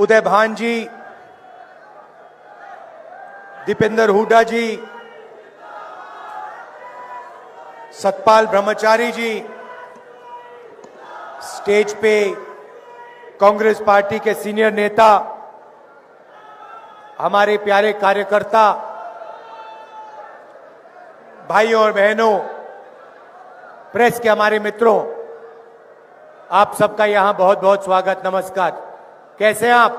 उदय भान जी, दीपेंद्र हुड्डा जी, सतपाल ब्रह्मचारी जी, स्टेज पे कांग्रेस पार्टी के सीनियर नेता, हमारे प्यारे कार्यकर्ता, भाइयों और बहनों, प्रेस के हमारे मित्रों, आप सबका यहां बहुत बहुत स्वागत, नमस्कार। कैसे हैं आप?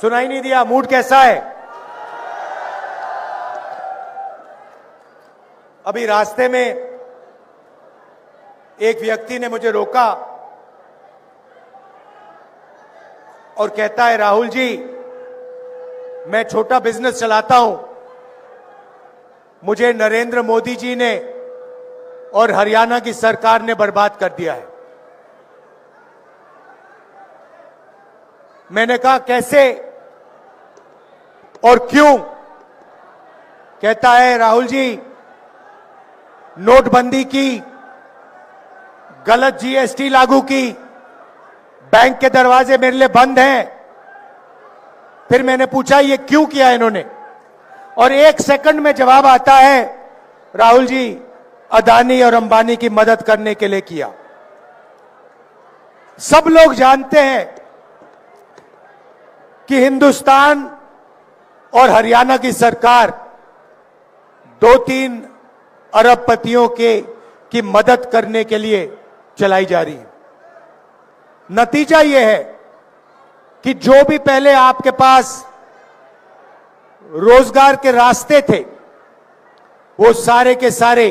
सुनाई नहीं दिया, मूड कैसा है? अभी रास्ते में एक व्यक्ति ने मुझे रोका और कहता है, राहुल जी, मैं छोटा बिजनेस चलाता हूं, मुझे नरेंद्र मोदी जी ने और हरियाणा की सरकार ने बर्बाद कर दिया है। मैंने कहा कैसे और क्यों? कहता है, राहुल जी, नोटबंदी की, गलत जीएसटी लागू की, बैंक के दरवाजे मेरे लिए बंद हैं। फिर मैंने पूछा ये क्यों किया इन्होंने, और 1 सेकंड में जवाब आता है, राहुल जी, अदानी और अंबानी की मदद करने के लिए किया। सब लोग जानते हैं कि हिंदुस्तान और हरियाणा की सरकार 2-3 अरबपतियों की मदद करने के लिए चलाई जा रही है। नतीजा यह है कि जो भी पहले आपके पास रोजगार के रास्ते थे, वो सारे के सारे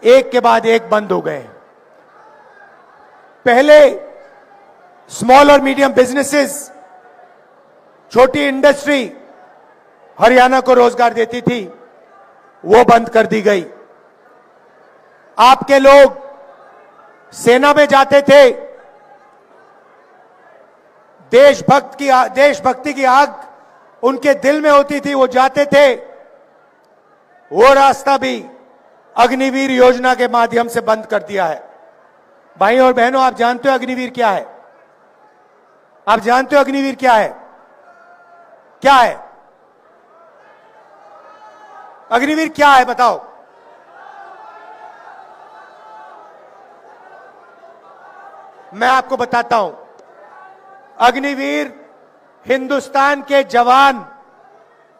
एक के बाद एक बंद हो गए। पहले स्मॉल और मीडियम बिजनेसेस, छोटी इंडस्ट्री हरियाणा को रोजगार देती थी, वो बंद कर दी गई। आपके लोग सेना में जाते थे, देशभक्ति की आग उनके दिल में होती थी, वो जाते थे। वो रास्ता भी अग्निवीर योजना के माध्यम से बंद कर दिया है। भाई और बहनों, आप जानते हो अग्निवीर क्या है? आप जानते हो अग्निवीर क्या है? क्या है अग्निवीर? क्या है बताओ? मैं आपको बताता हूं। अग्निवीर हिंदुस्तान के जवान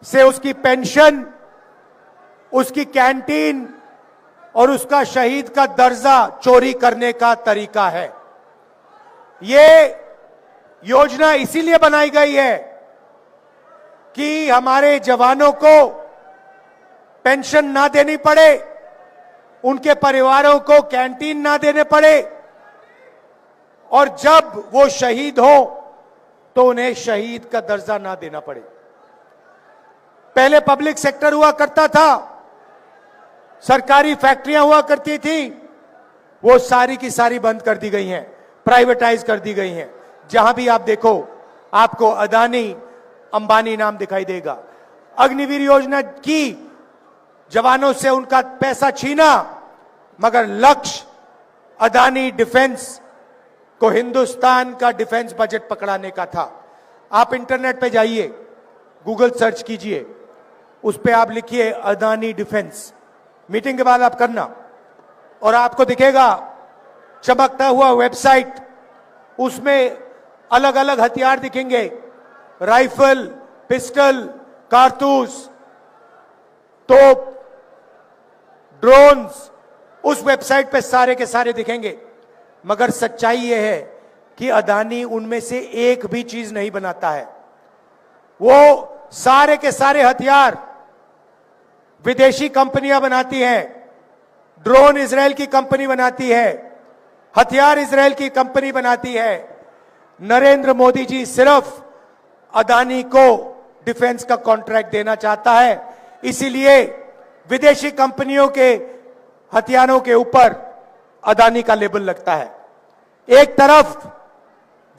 से उसकी पेंशन, उसकी कैंटीन और उसका शहीद का दर्जा चोरी करने का तरीका है। यह योजना इसीलिए बनाई गई है कि हमारे जवानों को पेंशन ना देनी पड़े, उनके परिवारों को कैंटीन ना देने पड़े, और जब वो शहीद हो तो उन्हें शहीद का दर्जा ना देना पड़े। पहले पब्लिक सेक्टर हुआ करता था, सरकारी फैक्ट्रियां हुआ करती थी, वो सारी की सारी बंद कर दी गई हैं, प्राइवेटाइज कर दी गई हैं। जहां भी आप देखो, आपको अदानी, अंबानी नाम दिखाई देगा। अग्निवीर योजना की, जवानों से उनका पैसा छीना, मगर लक्ष्य अदानी डिफेंस को, हिंदुस्तान का डिफेंस बजट पकड़ाने का था। आप इंटरनेट पे जाइए, गूगल सर्च कीजिए, उस पे आप लिखिए अदानी डिफेंस, मीटिंग के बाद आप करना, और आपको दिखेगा चमकता हुआ वेबसाइट। उसमें अलग अलग हथियार दिखेंगे, राइफल, पिस्टल, कारतूस, तोप, ड्रोन्स, उस वेबसाइट पे सारे के सारे दिखेंगे। मगर सच्चाई यह है कि अदानी उनमें से एक भी चीज नहीं बनाता है। वो सारे के सारे हथियार विदेशी कंपनियां बनाती हैं। ड्रोन इजराइल की कंपनी बनाती है, हथियार इजराइल की कंपनी बनाती है। नरेंद्र मोदी जी सिर्फ अदानी को डिफेंस का कॉन्ट्रैक्ट देना चाहता है, इसीलिए विदेशी कंपनियों के हथियारों के ऊपर अदानी का लेबल लगता है। एक तरफ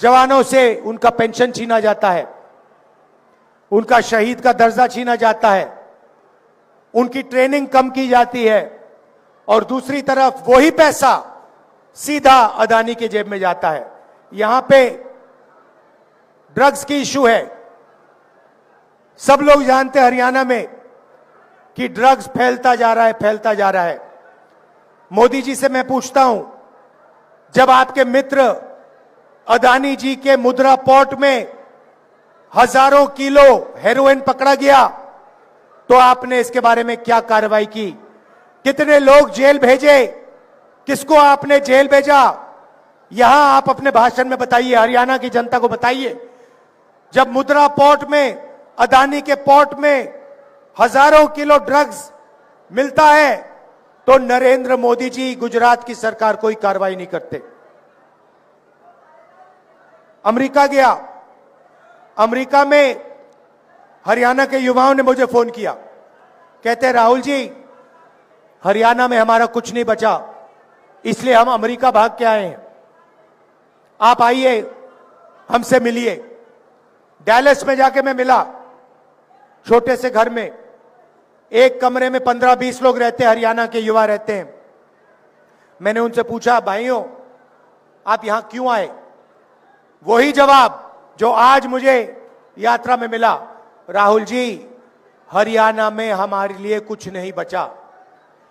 जवानों से उनका पेंशन छीना जाता है, उनका शहीद का दर्जा छीना जाता है, उनकी ट्रेनिंग कम की जाती है, और दूसरी तरफ वही पैसा सीधा अदानी के जेब में जाता है। यहां पे ड्रग्स की इशू है। सब लोग जानते हैं हरियाणा में कि ड्रग्स फैलता जा रहा है, फैलता जा रहा है। मोदी जी से मैं पूछता हूं, जब आपके मित्र अदानी जी के मुद्रा पोर्ट में हजारों किलो हेरोइन पकड़ा गया तो आपने इसके बारे में क्या कार्रवाई की? कितने लोग जेल भेजे? किसको आपने जेल भेजा? यहां आप अपने भाषण में बताइए, हरियाणा की जनता को बताइए। जब मुद्रा पोर्ट में, अदानी के पोर्ट में हजारों किलो ड्रग्स मिलता है तो नरेंद्र मोदी जी, गुजरात की सरकार कोई कार्रवाई नहीं करते। अमेरिका गया, अमेरिका में हरियाणा के युवाओं ने मुझे फोन किया, कहते हैं राहुल जी हरियाणा में हमारा कुछ नहीं बचा, इसलिए हम अमेरिका भाग के आए हैं। आप आइए, हमसे मिलिए। डैलस में जाके मैं मिला, छोटे से घर में, एक कमरे में 15-20 लोग रहते हैं, हरियाणा के युवा रहते हैं। मैंने उनसे पूछा, भाइयों आप यहां क्यों आए? वही जवाब जो आज मुझे यात्रा में मिला, राहुल जी हरियाणा में हमारे लिए कुछ नहीं बचा।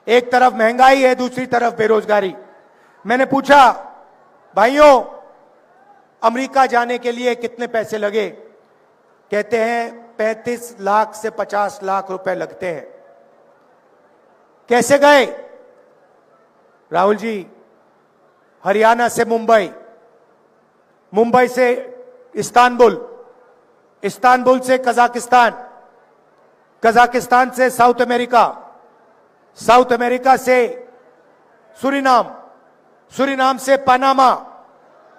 एक तरफ महंगाई है, दूसरी तरफ बेरोजगारी। मैंने पूछा, भाइयों अमेरिका जाने के लिए कितने पैसे लगे? कहते हैं 35 लाख से 50 लाख रुपए लगते हैं। कैसे गए? राहुल जी हरियाणा से मुंबई, मुंबई से इस्तांबुल, इस्तांबुल से कजाकिस्तान, कजाकिस्तान से साउथ अमेरिका, साउथ अमेरिका से सूरीनाम, सूरीनाम से पनामा,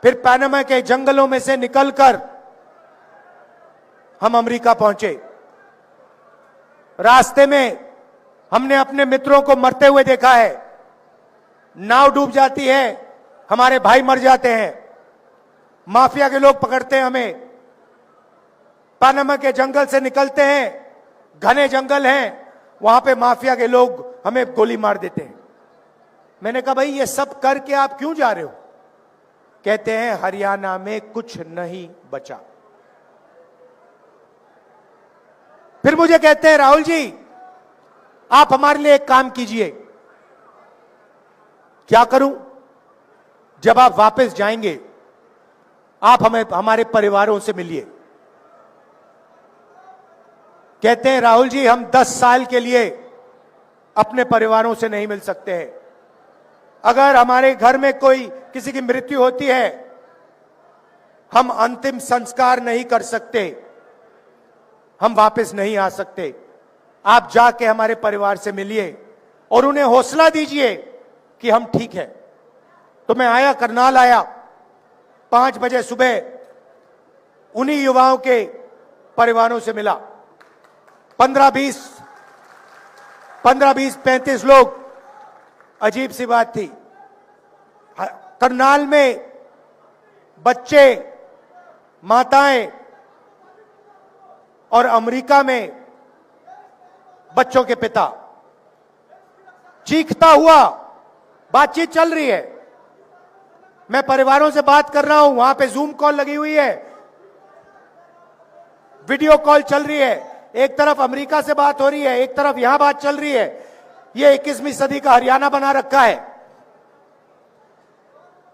फिर पनामा के जंगलों में से निकलकर हम अमेरिका पहुंचे। रास्ते में हमने अपने मित्रों को मरते हुए देखा है। नाव डूब जाती है, हमारे भाई मर जाते हैं, माफिया के लोग पकड़ते हैं हमें। पनामा के जंगल से निकलते हैं, घने जंगल हैं, वहां पे माफिया के लोग हमें गोली मार देते हैं। मैंने कहा भाई ये सब करके आप क्यों जा रहे हो? कहते हैं हरियाणा में कुछ नहीं बचा। फिर मुझे कहते हैं राहुल जी आप हमारे लिए एक काम कीजिए। क्या करूं? जब आप वापस जाएंगे आप हमें, हमारे परिवारों से मिलिए। कहते हैं राहुल जी हम 10 साल के लिए अपने परिवारों से नहीं मिल सकते हैं। अगर हमारे घर में कोई किसी की मृत्यु होती है, हम अंतिम संस्कार नहीं कर सकते, हम वापस नहीं आ सकते। आप जाके हमारे परिवार से मिलिए और उन्हें हौसला दीजिए कि हम ठीक है। तो मैं आया, करनाल आया, 5 बजे सुबह उन्हीं युवाओं के परिवारों से मिला। 15-20, 35 लोग। अजीब सी बात थी, करनाल में बच्चे, माताएं, और अमेरिका में बच्चों के पिता, चीखता हुआ बातचीत चल रही है। मैं परिवारों से बात कर रहा हूं, वहां पे जूम कॉल लगी हुई है, वीडियो कॉल चल रही है। एक तरफ अमेरिका से बात हो रही है, एक तरफ यहां बात चल रही है। ये 21वीं सदी का हरियाणा बना रखा है।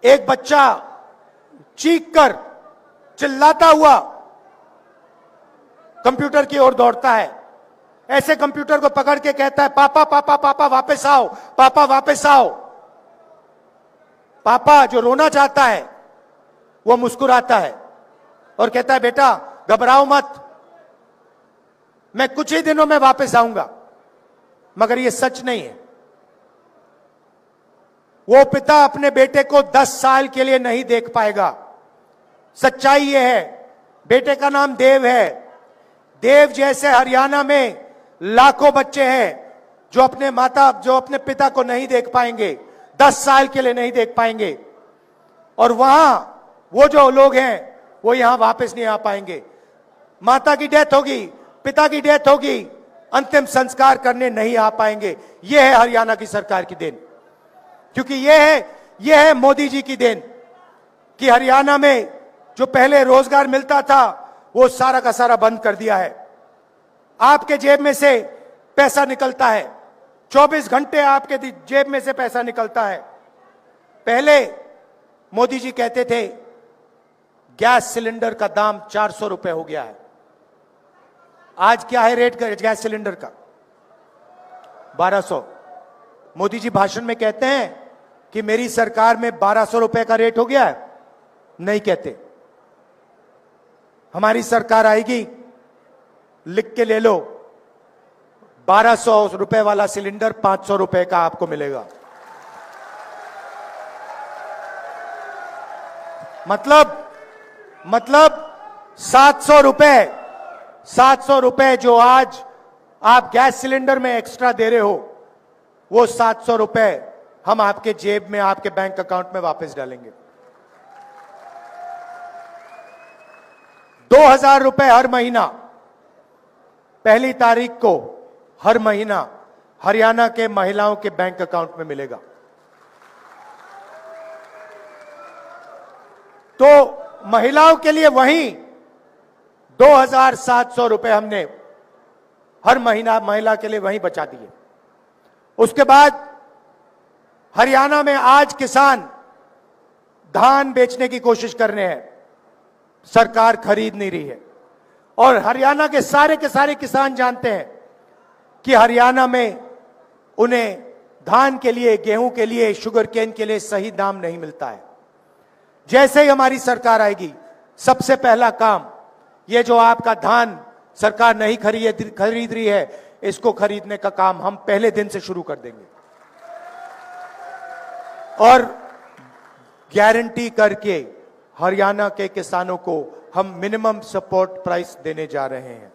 एक बच्चा चीखकर, चिल्लाता हुआ कंप्यूटर की ओर दौड़ता है, ऐसे कंप्यूटर को पकड़ के कहता है पापा पापा पापा वापस आओ, पापा वापस आओ। पापा जो रोना चाहता है वो मुस्कुराता है और कहता है बेटा घबराओ मत, मैं कुछ ही दिनों में वापस आऊंगा। मगर ये सच नहीं है। वो पिता अपने बेटे को 10 साल के लिए नहीं देख पाएगा। सच्चाई ये है। बेटे का नाम देव है। देव जैसे हरियाणा में लाखों बच्चे हैं जो अपने पिता को नहीं देख पाएंगे, 10 साल के लिए नहीं देख पाएंगे। और वहां वो जो लोग हैं वो यहां वापस नहीं आ पाएंगे। माता की डेथ होगी, पिता की डेथ होगी, अंतिम संस्कार करने नहीं आ पाएंगे। यह है हरियाणा की सरकार की देन, क्योंकि यह है मोदी जी की देन कि हरियाणा में जो पहले रोजगार मिलता था वो सारा का सारा बंद कर दिया है। आपके जेब में से पैसा निकलता है, 24 घंटे आपके जेब में से पैसा निकलता है। पहले मोदी जी कहते थे गैस सिलेंडर का दाम 400 रुपए हो गया है। आज क्या है रेट गैस सिलेंडर का? 1200। मोदी जी भाषण में कहते हैं कि मेरी सरकार में 1200 रुपए का रेट हो गया है, नहीं कहते। हमारी सरकार आएगी, लिख के ले लो, 1200 रुपए वाला सिलेंडर 500 रुपए का आपको मिलेगा। मतलब 700 रुपए जो आज आप गैस सिलेंडर में एक्स्ट्रा दे रहे हो, वो 700 रुपए हम आपके जेब में, आपके बैंक अकाउंट में वापस डालेंगे। 2000 रुपए हर महीना, पहली तारीख को हर महीना हरियाणा के महिलाओं के बैंक अकाउंट में मिलेगा। तो महिलाओं के लिए वहीं 2700 रुपए हमने हर महीना महिला के लिए वहीं बचा दिए। उसके बाद हरियाणा में आज किसान धान बेचने की कोशिश कर रहे हैं, सरकार खरीद नहीं रही है। और हरियाणा के सारे किसान जानते हैं कि हरियाणा में उन्हें धान के लिए, गेहूं के लिए, शुगर केन के लिए सही दाम नहीं मिलता है। जैसे ही हमारी सरकार आएगी, सबसे पहला काम, ये जो आपका धान सरकार नहीं खरीद रही है, इसको खरीदने का काम हम पहले दिन से शुरू कर देंगे। और गारंटी करके हरियाणा के किसानों को हम मिनिमम सपोर्ट प्राइस देने जा रहे हैं।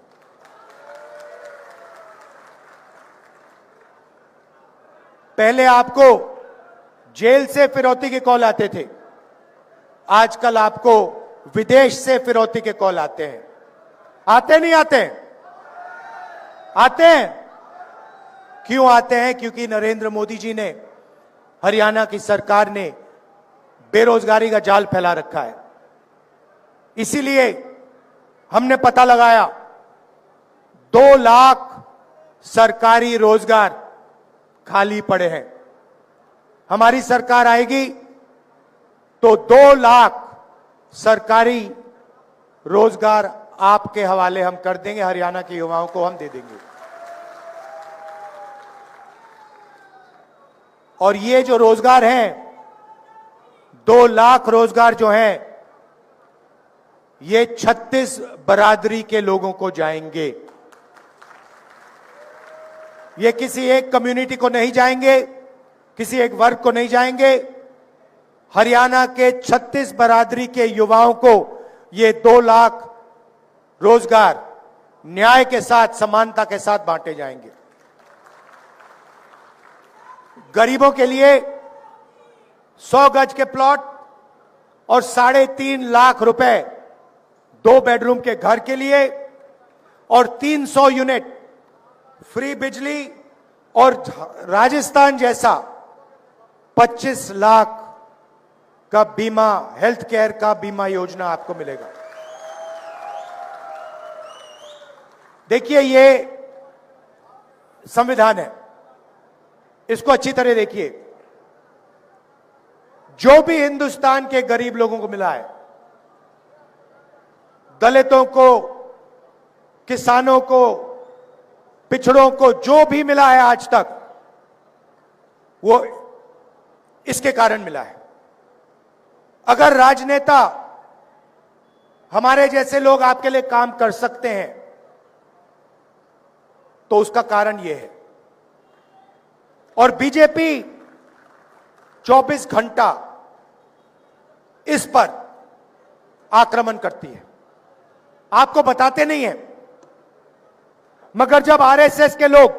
पहले आपको जेल से फिरौती के कॉल आते थे, आजकल आपको विदेश से फिरौती के कॉल आते हैं। आते नहीं आते? आते हैं। क्यों आते हैं? क्योंकि नरेंद्र मोदी जी ने, हरियाणा की सरकार ने बेरोजगारी का जाल फैला रखा है। इसीलिए हमने पता लगाया 2 लाख सरकारी रोजगार खाली पड़े हैं। हमारी सरकार आएगी तो 2 लाख सरकारी रोजगार आपके हवाले हम कर देंगे, हरियाणा के युवाओं को हम दे देंगे। और ये जो रोजगार हैं, 2 लाख रोजगार जो हैं, ये 36 बरादरी के लोगों को जाएंगे। ये किसी एक कम्युनिटी को नहीं जाएंगे, किसी एक वर्ग को नहीं जाएंगे। हरियाणा के 36 बरादरी के युवाओं को ये 2 लाख रोजगार न्याय के साथ, समानता के साथ बांटे जाएंगे। गरीबों के लिए 100 गज के प्लॉट और 3.5 लाख रुपए 2 बेडरूम के घर के लिए, और 300 यूनिट फ्री बिजली, और राजस्थान जैसा 25 लाख का बीमा, हेल्थ केयर का बीमा योजना आपको मिलेगा। देखिए, ये संविधान है, इसको अच्छी तरह देखिए। जो भी हिंदुस्तान के गरीब लोगों को मिला है, दलितों को, किसानों को, पिछड़ों को, जो भी मिला है आज तक, वो इसके कारण मिला है। अगर राजनेता, हमारे जैसे लोग आपके लिए काम कर सकते हैं, तो उसका कारण यह है। और बीजेपी 24 घंटा इस पर आक्रमण करती है, आपको बताते नहीं है। मगर जब आरएसएस के लोग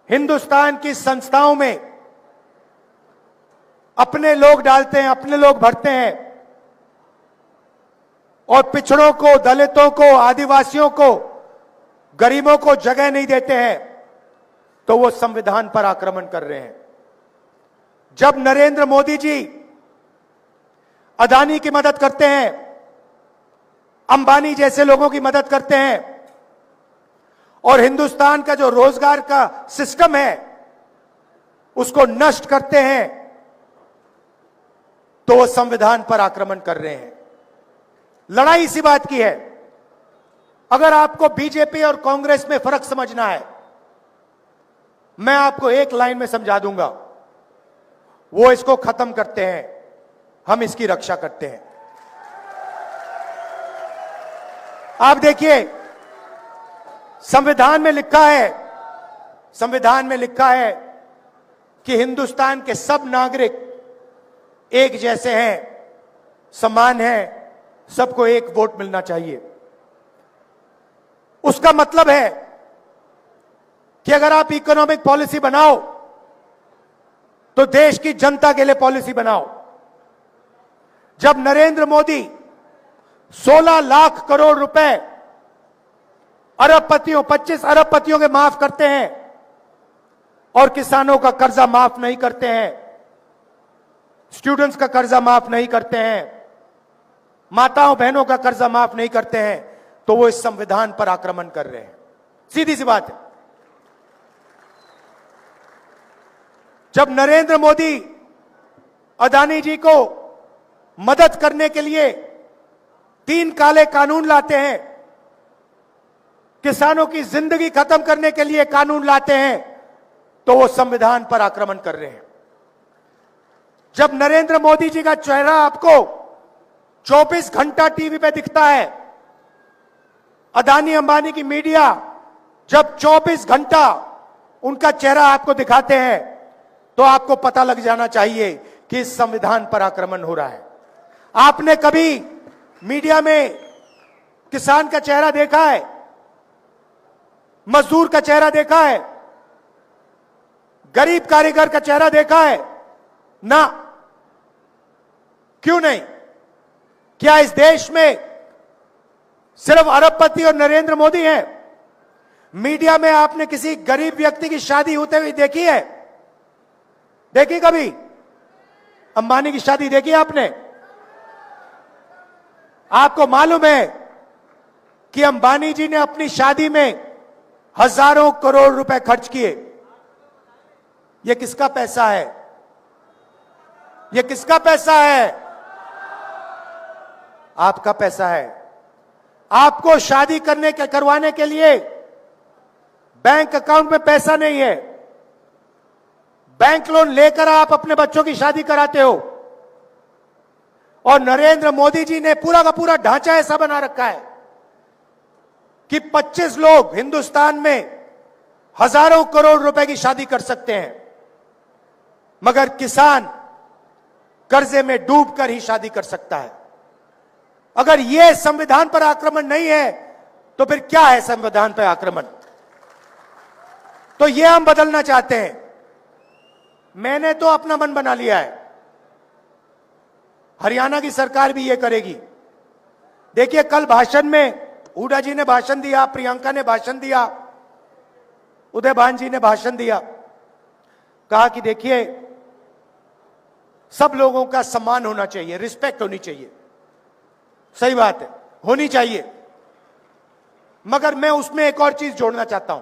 हिंदुस्तान की संस्थाओं में अपने लोग डालते हैं, अपने लोग भरते हैं, और पिछड़ों को, दलितों को, आदिवासियों को, गरीबों को जगह नहीं देते हैं, तो वो संविधान पर आक्रमण कर रहे हैं। जब नरेंद्र मोदी जी अदानी की मदद करते हैं, अंबानी जैसे लोगों की मदद करते हैं और हिंदुस्तान का जो रोजगार का सिस्टम है उसको नष्ट करते हैं, तो वो संविधान पर आक्रमण कर रहे हैं। लड़ाई इसी बात की है। अगर आपको बीजेपी और कांग्रेस में फर्क समझना है, मैं आपको एक लाइन में समझा दूंगा। वो इसको खत्म करते हैं, हम इसकी रक्षा करते हैं। आप देखिए, संविधान में लिखा है कि हिंदुस्तान के सब नागरिक एक जैसे हैं, समान हैं, सबको एक वोट मिलना चाहिए। उसका मतलब है कि अगर आप इकोनॉमिक पॉलिसी बनाओ तो देश की जनता के लिए पॉलिसी बनाओ। जब नरेंद्र मोदी 16 लाख करोड़ रुपए अरबपतियों, 25 अरबपतियों के माफ करते हैं और किसानों का कर्जा माफ नहीं करते हैं, स्टूडेंट्स का कर्जा माफ नहीं करते हैं, माताओं बहनों का कर्जा माफ नहीं करते हैं, तो वो इस संविधान पर आक्रमण कर रहे हैं। सीधी सी बात है। जब नरेंद्र मोदी अदानी जी को मदद करने के लिए 3 काले कानून लाते हैं, किसानों की जिंदगी खत्म करने के लिए कानून लाते हैं, तो वो संविधान पर आक्रमण कर रहे हैं। जब नरेंद्र मोदी जी का चेहरा आपको 24 घंटा टीवी पे दिखता है, अदानी अंबानी की मीडिया जब 24 घंटा उनका चेहरा आपको दिखाते हैं, तो आपको पता लग जाना चाहिए कि इस संविधान पर आक्रमण हो रहा है। आपने कभी मीडिया में किसान का चेहरा देखा है, मजदूर का चेहरा देखा है, गरीब कारीगर का चेहरा देखा है? ना। क्यों नहीं? क्या इस देश में सिर्फ अरबपति और नरेंद्र मोदी हैं? मीडिया में आपने किसी गरीब व्यक्ति की शादी होते हुए देखी है? देखी कभी? अंबानी की शादी देखी आपने? आपको मालूम है कि अंबानी जी ने अपनी शादी में हजारों करोड़ रुपए खर्च किए। यह किसका पैसा है? यह किसका पैसा है? आपका पैसा है। आपको शादी करवाने के लिए बैंक अकाउंट में पैसा नहीं है, बैंक लोन लेकर आप अपने बच्चों की शादी कराते हो। और नरेंद्र मोदी जी ने पूरा का पूरा ढांचा ऐसा बना रखा है कि 25 लोग हिंदुस्तान में हजारों करोड़ रुपए की शादी कर सकते हैं, मगर किसान कर्जे में डूबकर ही शादी कर सकता है। अगर यह संविधान पर आक्रमण नहीं है, तो फिर क्या है संविधान पर आक्रमण? तो यह हम बदलना चाहते हैं। मैंने तो अपना मन बना लिया है, हरियाणा की सरकार भी यह करेगी। देखिए, कल भाषण में हुड्डा जी ने भाषण दिया, प्रियंका ने भाषण दिया, उदयभान जी ने भाषण दिया। कहा कि देखिए, सब लोगों का सम्मान होना चाहिए, रिस्पेक्ट होनी चाहिए। सही बात है, होनी चाहिए, मगर मैं उसमें एक और चीज जोड़ना चाहता हूं।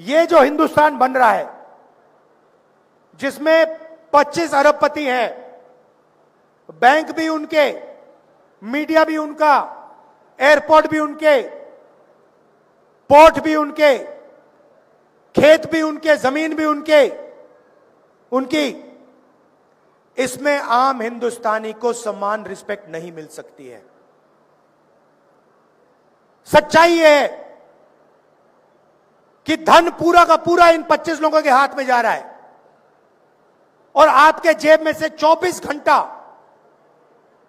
ये जो हिंदुस्तान बन रहा है, जिसमें 25 अरबपति हैं, बैंक भी उनके, मीडिया भी उनका, एयरपोर्ट भी उनके, पोर्ट भी उनके, खेत भी उनके, जमीन भी उनकी, इसमें आम हिंदुस्तानी को सम्मान, रिस्पेक्ट नहीं मिल सकती है। सच्चाई है कि धन पूरा का पूरा इन 25 लोगों के हाथ में जा रहा है और आपके जेब में से 24 घंटा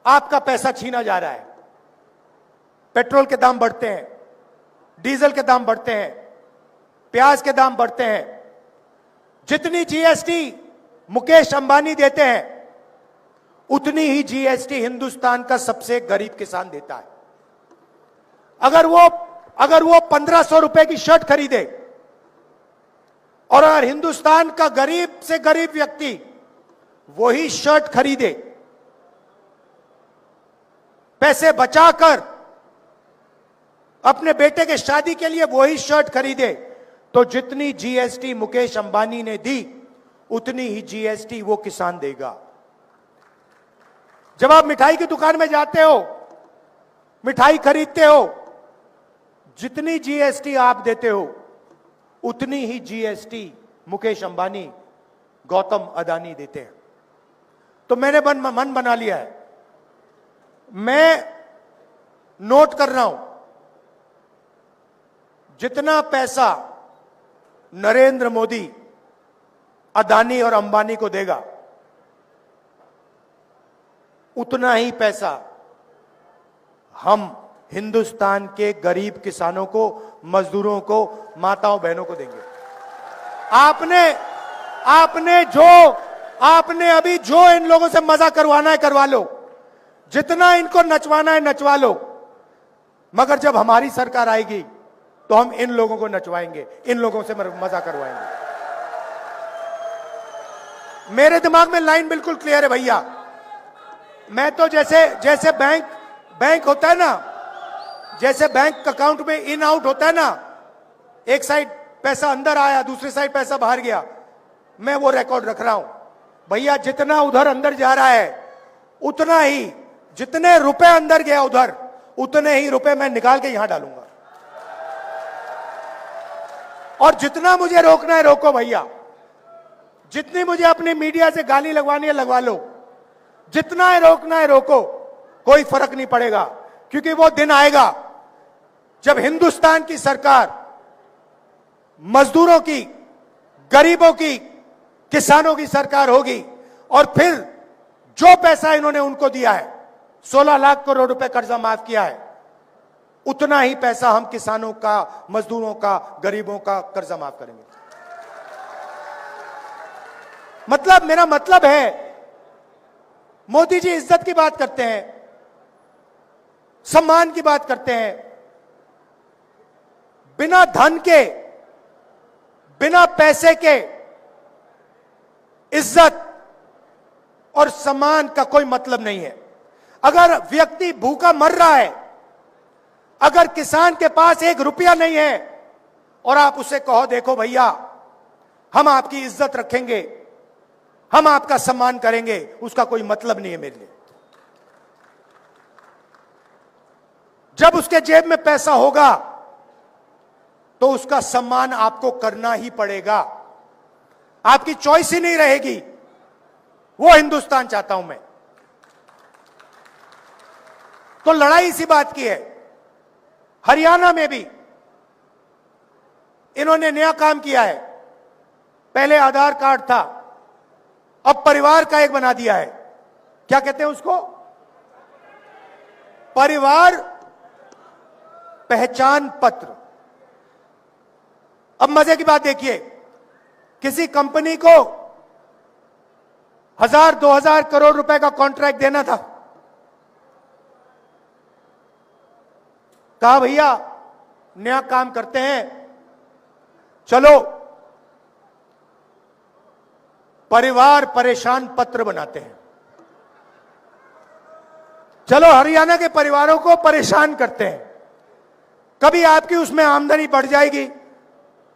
आपका पैसा छीना जा रहा है। पेट्रोल के दाम बढ़ते हैं, डीजल के दाम बढ़ते हैं, प्याज के दाम बढ़ते हैं। जितनी जीएसटी मुकेश अंबानी देते हैं, उतनी ही जीएसटी हिंदुस्तान का सबसे गरीब किसान देता है। अगर वो 1500 रुपए की शर्ट खरीदे और अगर हिंदुस्तान का गरीब से गरीब व्यक्ति वही शर्ट खरीदे, पैसे बचाकर अपने बेटे के शादी के लिए वही शर्ट खरीदे, तो जितनी जीएसटी मुकेश अंबानी ने दी उतनी ही जीएसटी वो किसान देगा। जब आप मिठाई की दुकान में जाते हो, मिठाई खरीदते हो, जितनी जीएसटी आप देते हो उतनी ही जीएसटी मुकेश अंबानी, गौतम अदानी देते हैं। तो मैंने मन बना लिया है, मैं नोट कर रहा हूं, जितना पैसा नरेंद्र मोदी अदानी और अंबानी को देगा उतना ही पैसा हम हिंदुस्तान के गरीब किसानों को, मजदूरों को, माताओं बहनों को देंगे। आपने अभी जो इन लोगों से मजा करवाना है करवा लो, जितना इनको नचवाना है नचवा लो, मगर जब हमारी सरकार आएगी तो हम इन लोगों को नचवाएंगे, इन लोगों से मजा करवाएंगे। मेरे दिमाग में लाइन बिल्कुल क्लियर है भैया। मैं तो जैसे बैंक होता है ना, जैसे बैंक अकाउंट में इन आउट होता है ना, एक साइड पैसा अंदर आया, दूसरी साइड पैसा बाहर गया, मैं वो रिकॉर्ड रख रहा हूं भैया। जितना उधर अंदर जा रहा है उतना ही, जितने रुपए अंदर गया उधर उतने ही रुपए मैं निकाल के यहां डालूंगा। और जितना मुझे रोकना है रोको भैया, जितनी मुझे अपनी मीडिया से गाली लगवानी है लगवा लो, जितना है रोकना है रोको, कोई फर्क नहीं पड़ेगा। क्योंकि वो दिन आएगा जब हिंदुस्तान की सरकार मजदूरों की, गरीबों की, किसानों की सरकार होगी। और फिर जो पैसा इन्होंने उनको दिया है, 16 लाख करोड़ रुपए कर्जा माफ किया है, उतना ही पैसा हम किसानों का, मजदूरों का, गरीबों का कर्जा माफ करेंगे। मतलब मेरा मतलब है, मोदी जी इज्जत की बात करते हैं, सम्मान की बात करते हैं, बिना धन के, बिना पैसे के इज्जत और सम्मान का कोई मतलब नहीं है। अगर व्यक्ति भूखा मर रहा है, अगर किसान के पास 1 रुपया नहीं है और आप उसे कहो देखो भैया हम आपकी इज्जत रखेंगे, हम आपका सम्मान करेंगे, उसका कोई मतलब नहीं है मेरे लिए। जब उसके जेब में पैसा होगा तो उसका सम्मान आपको करना ही पड़ेगा, आपकी चॉइस ही नहीं रहेगी। वो हिंदुस्तान चाहता हूं मैं। तो लड़ाई इसी बात की है। हरियाणा में भी इन्होंने नया काम किया है। पहले आधार कार्ड था, अब परिवार का एक बना दिया है। क्या कहते हैं उसको? परिवार पहचान पत्र। अब मजे की बात देखिए, किसी कंपनी को 1000-2000 करोड़ रुपए का कॉन्ट्रैक्ट देना था, कहा भैया नया काम करते हैं, चलो परिवार परेशान पत्र बनाते हैं, चलो हरियाणा के परिवारों को परेशान करते हैं। कभी आपकी उसमें आमदनी बढ़ जाएगी,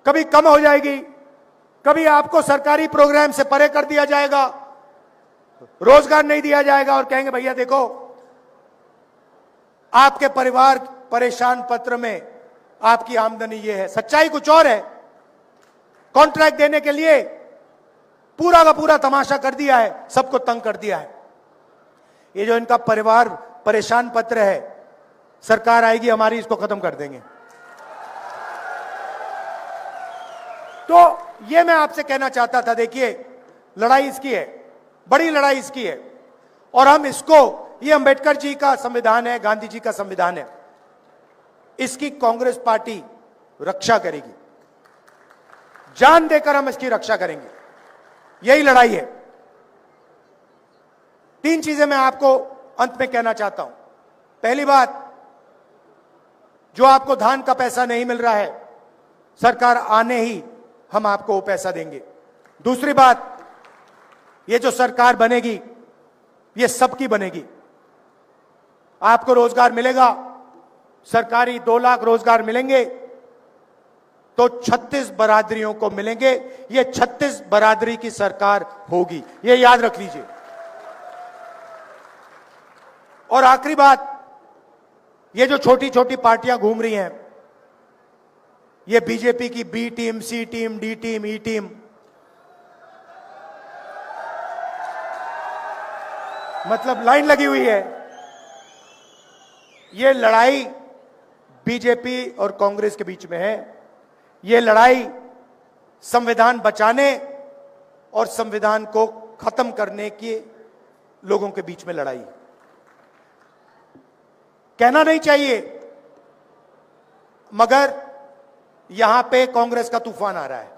कभी कम हो जाएगी, कभी आपको सरकारी प्रोग्राम से परे कर दिया जाएगा, रोजगार नहीं दिया जाएगा, और कहेंगे भैया देखो आपके परिवार परेशान पत्र में आपकी आमदनी ये है। सच्चाई कुछ और है। कॉन्ट्रैक्ट देने के लिए पूरा का पूरा तमाशा कर दिया है, सबको तंग कर दिया है। ये जो इनका परिवार परेशान पत्र है, सरकार आएगी हमारी, इसको खत्म कर देंगे। तो ये मैं आपसे कहना चाहता था। देखिए लड़ाई इसकी है, बड़ी लड़ाई इसकी है, और हम इसको, ये अंबेडकर जी का संविधान है, गांधी जी का संविधान है, इसकी कांग्रेस पार्टी रक्षा करेगी, जान देकर हम इसकी रक्षा करेंगे। यही लड़ाई है। 3 चीजें मैं आपको अंत में कहना चाहता हूं। पहली बात, जो आपको धान का पैसा नहीं मिल रहा है, सरकार आने ही हम आपको वो पैसा देंगे। दूसरी बात, ये जो सरकार बनेगी ये सबकी बनेगी, आपको रोजगार मिलेगा, सरकारी 2 लाख रोजगार मिलेंगे तो 36 बरादरियों को मिलेंगे। ये 36 बरादरी की सरकार होगी, ये याद रख लीजिए। और आखिरी बात, ये जो छोटी छोटी पार्टियां घूम रही हैं, ये बीजेपी की बी टीम, सी टीम, डी टीम, ई टीम, मतलब लाइन लगी हुई है। ये लड़ाई बीजेपी और कांग्रेस के बीच में है। ये लड़ाई संविधान बचाने और संविधान को खत्म करने के लोगों के बीच में लड़ाई। कहना नहीं चाहिए, मगर यहां पे कांग्रेस का तूफान आ रहा है।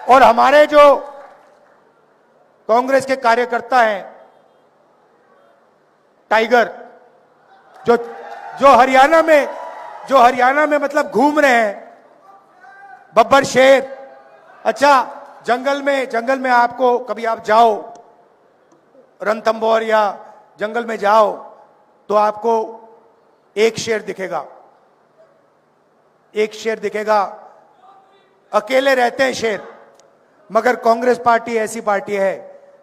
और हमारे जो कांग्रेस के कार्यकर्ता हैं, टाइगर, जो हरियाणा में मतलब घूम रहे हैं, बब्बर शेर। अच्छा, जंगल में आपको कभी आप जाओ, रणथंभौर या जंगल में जाओ तो आपको एक शेर दिखेगा, एक शेर दिखेगा। अकेले रहते हैं शेर, मगर कांग्रेस पार्टी ऐसी पार्टी है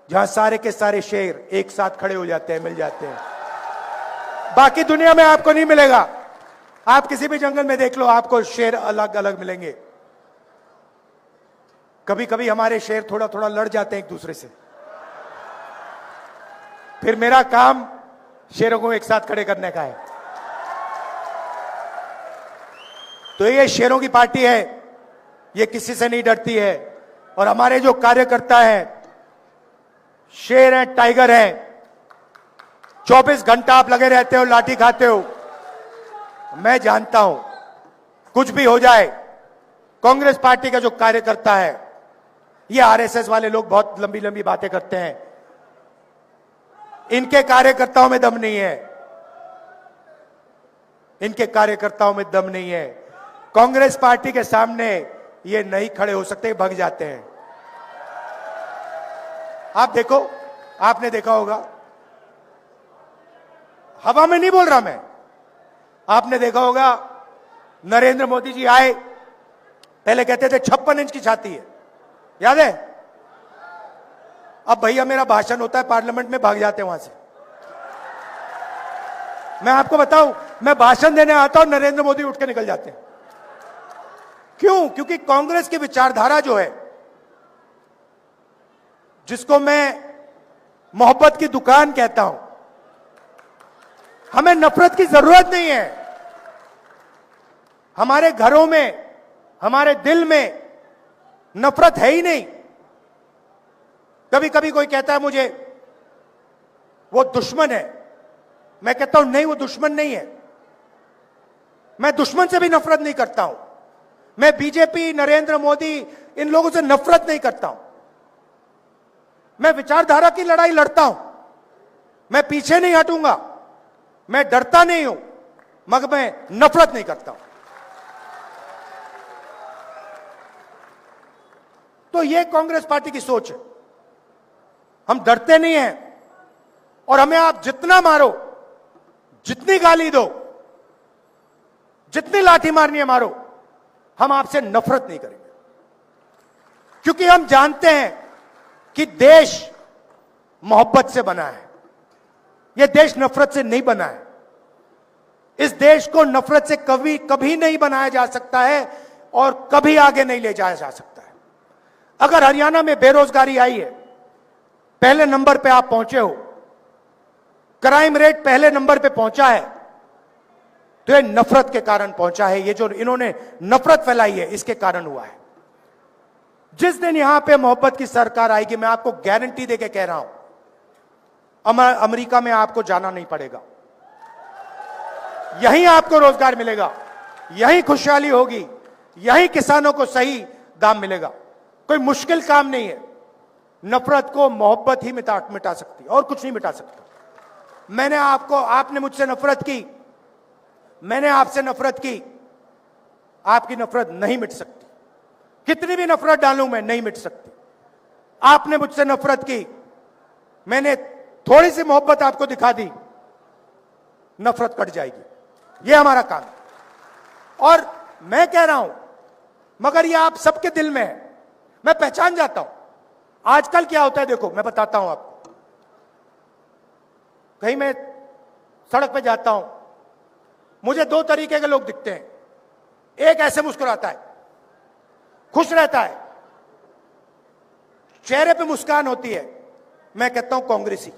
जहां सारे के सारे शेर एक साथ खड़े हो जाते हैं, मिल जाते हैं। बाकी दुनिया में आपको नहीं मिलेगा। आप किसी भी जंगल में देख लो, आपको शेर अलग अलग मिलेंगे। कभी कभी हमारे शेर थोड़ा थोड़ा लड़ जाते हैं एक दूसरे से, फिर मेरा काम शेरों को एक साथ खड़े करने का है। तो ये शेरों की पार्टी है, ये किसी से नहीं डरती है। और हमारे जो कार्यकर्ता हैं, शेर हैं, टाइगर हैं। 24 घंटा आप लगे रहते हो, लाठी खाते हो। मैं जानता हूं कुछ भी हो जाए, कांग्रेस पार्टी का जो कार्यकर्ता है, ये आरएसएस वाले लोग बहुत लंबी लंबी बातें करते हैं, इनके कार्यकर्ताओं में दम नहीं है, इनके कार्यकर्ताओं में दम नहीं है। कांग्रेस पार्टी के सामने ये नहीं खड़े हो सकते, भाग जाते हैं। आप देखो, आपने देखा होगा, हवा में नहीं बोल रहा मैं, आपने देखा होगा नरेंद्र मोदी जी आए, पहले कहते थे 56 इंच की छाती है, याद है? अब भैया मेरा भाषण होता है पार्लियामेंट में, भाग जाते हैं वहां से। मैं आपको बताऊं, मैं भाषण देने आता हूं, नरेंद्र मोदी उठ के निकल जाते हैं। क्यों? क्योंकि कांग्रेस की विचारधारा जो है, जिसको मैं मोहब्बत की दुकान कहता हूं, हमें नफरत की जरूरत नहीं है। हमारे घरों में, हमारे दिल में नफरत है ही नहीं। कभी कभी कोई कहता है मुझे वो दुश्मन है, मैं कहता हूं नहीं, वो दुश्मन नहीं है। मैं दुश्मन से भी नफरत नहीं करता हूं। मैं बीजेपी, नरेंद्र मोदी, इन लोगों से नफरत नहीं करता हूं। मैं विचारधारा की लड़ाई लड़ता हूं, मैं पीछे नहीं हटूंगा, मैं डरता नहीं हूं, मगर मैं नफरत नहीं करता हूं। तो यह कांग्रेस पार्टी की सोच है। हम डरते नहीं हैं, और हमें आप जितना मारो, जितनी गाली दो, जितनी लाठी मारनी है मारो, हम आपसे नफरत नहीं करेंगे। क्योंकि हम जानते हैं कि देश मोहब्बत से बना है, यह देश नफरत से नहीं बना है। इस देश को नफरत से कभी कभी नहीं बनाया जा सकता है और कभी आगे नहीं ले जाया जा सकता है। अगर हरियाणा में बेरोजगारी आई है, पहले नंबर पे आप पहुंचे हो, क्राइम रेट पहले नंबर पे पहुंचा है, तो यह नफरत के कारण पहुंचा है। ये जो इन्होंने नफरत फैलाई है, इसके कारण हुआ है। जिस दिन यहां पे मोहब्बत की सरकार आएगी, मैं आपको गारंटी देके कह रहा हूं, अमेरिका में आपको जाना नहीं पड़ेगा, यहीं आपको रोजगार मिलेगा, यहीं खुशहाली होगी, यहीं किसानों को सही दाम मिलेगा। कोई मुश्किल काम नहीं है। नफरत को मोहब्बत ही मिटा सकती है, और कुछ नहीं मिटा सकता। आपने मुझसे नफरत की, मैंने आपसे नफरत की, आपकी नफरत नहीं मिट सकती। कितनी भी नफरत डालूं मैं, नहीं मिट सकती। आपने मुझसे नफरत की, मैंने थोड़ी सी मोहब्बत आपको दिखा दी, नफरत कट जाएगी। ये हमारा काम है। और मैं कह रहा हूं, मगर ये आप सबके दिल में है, मैं पहचान जाता हूं। आजकल क्या होता है, देखो मैं बताता हूं आपको। कहीं मैं सड़क पे जाता हूं, मुझे दो तरीके के लोग दिखते हैं। एक ऐसे मुस्कुराता है, खुश रहता है, चेहरे पे मुस्कान होती है, मैं कहता हूं कांग्रेसी।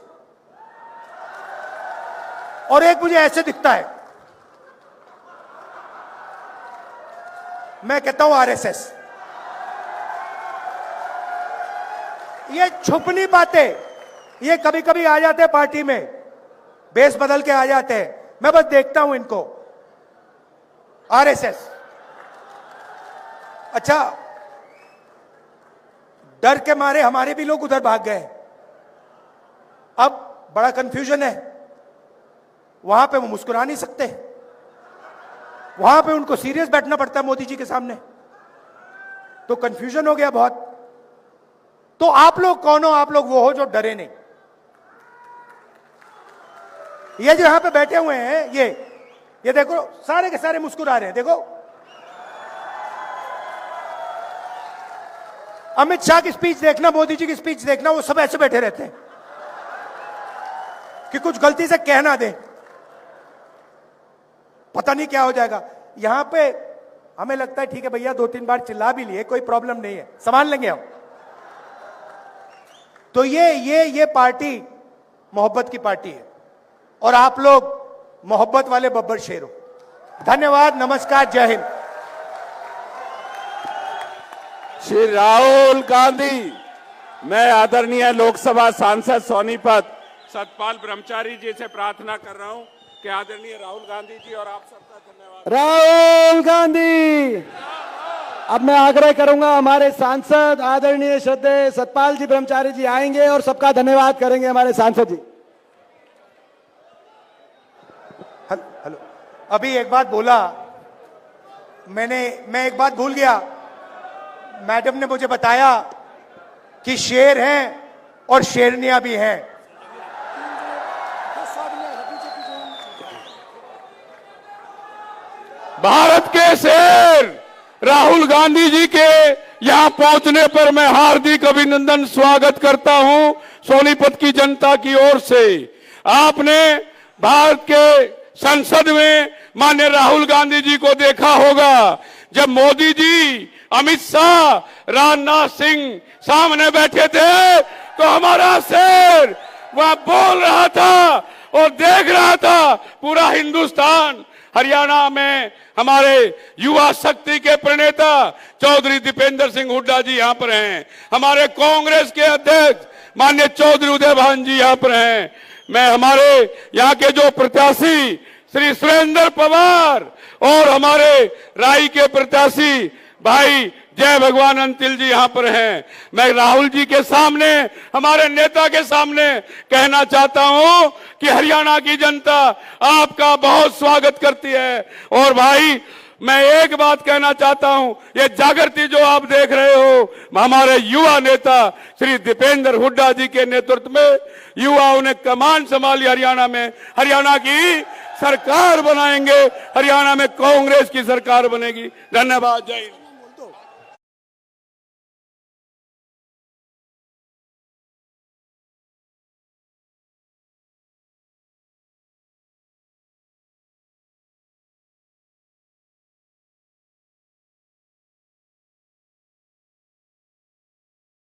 और एक मुझे ऐसे दिखता है, मैं कहता हूं आरएसएस। ये छुपनी बातें, ये कभी कभी आ जाते हैं पार्टी में, बेस बदल के आ जाते हैं। मैं बस देखता हूं इनको, आरएसएस। अच्छा, डर के मारे हमारे भी लोग उधर भाग गए। अब बड़ा कंफ्यूजन है, वहां पे वो मुस्कुरा नहीं सकते, वहां पे उनको सीरियस बैठना पड़ता है मोदी जी के सामने। तो कंफ्यूजन हो गया बहुत। तो आप लोग कौन हो? आप लोग वो हो जो डरे नहीं। ये जो यहां पे बैठे हुए हैं, ये देखो, सारे के सारे मुस्कुरा रहे हैं। देखो, अमित शाह की स्पीच देखना, मोदी जी की स्पीच देखना, वो सब ऐसे बैठे रहते हैं कि कुछ गलती से कह ना दे, पता नहीं क्या हो जाएगा। यहां पे हमें लगता है ठीक है भैया, 2-3 बार चिल्ला भी लिए, कोई प्रॉब्लम नहीं है, संभाल लेंगे हम। तो ये पार्टी मोहब्बत की पार्टी है, और आप लोग मोहब्बत वाले बब्बर शेर हो। धन्यवाद, नमस्कार, जय हिंद। श्री राहुल गांधी, मैं आदरणीय लोकसभा सांसद सोनीपत सतपाल ब्रह्मचारी जी से प्रार्थना कर रहा हूं कि आदरणीय राहुल गांधी जी और आप सबका धन्यवाद। राहुल गांधी। अब मैं आग्रह करूंगा, हमारे सांसद आदरणीय श्रद्धेय सतपाल जी ब्रह्मचारी जी आएंगे और सबका धन्यवाद करेंगे। हमारे सांसद जी। हेलो, अभी एक बात बोला मैं एक बात भूल गया। मैडम ने मुझे बताया कि शेर हैं और शेरनियां भी हैं। भारत के शेर राहुल गांधी जी के यहां पहुंचने पर मैं हार्दिक अभिनंदन स्वागत करता हूं सोनीपत की जनता की ओर से। आपने भारत के संसद में माननीय राहुल गांधी जी को देखा होगा, जब मोदी जी, अमित शाह, राजनाथ सिंह सामने बैठे थे तो हमारा शेर वहां बोल रहा था और देख रहा था पूरा हिंदुस्तान। हरियाणा में हमारे युवा शक्ति के प्रणेता चौधरी दीपेंद्र सिंह हुड्डा जी यहाँ पर हैं। हमारे कांग्रेस के अध्यक्ष माननीय चौधरी उदय भान जी यहाँ पर हैं। मैं हमारे यहाँ के जो प्रत्याशी श्री सुरेंद्र पवार और हमारे राई के प्रत्याशी भाई जय भगवान अंतिल जी यहाँ पर हैं। मैं राहुल जी के सामने, हमारे नेता के सामने कहना चाहता हूं कि हरियाणा की जनता आपका बहुत स्वागत करती है। और भाई मैं एक बात कहना चाहता हूं, ये जागृति जो आप देख रहे हो, हमारे युवा नेता श्री दीपेंद्र हुड्डा जी के नेतृत्व में युवाओं ने कमान संभाली हरियाणा में। हरियाणा की सरकार बनाएंगे, हरियाणा में कांग्रेस की सरकार बनेगी। धन्यवाद, जय हिंद।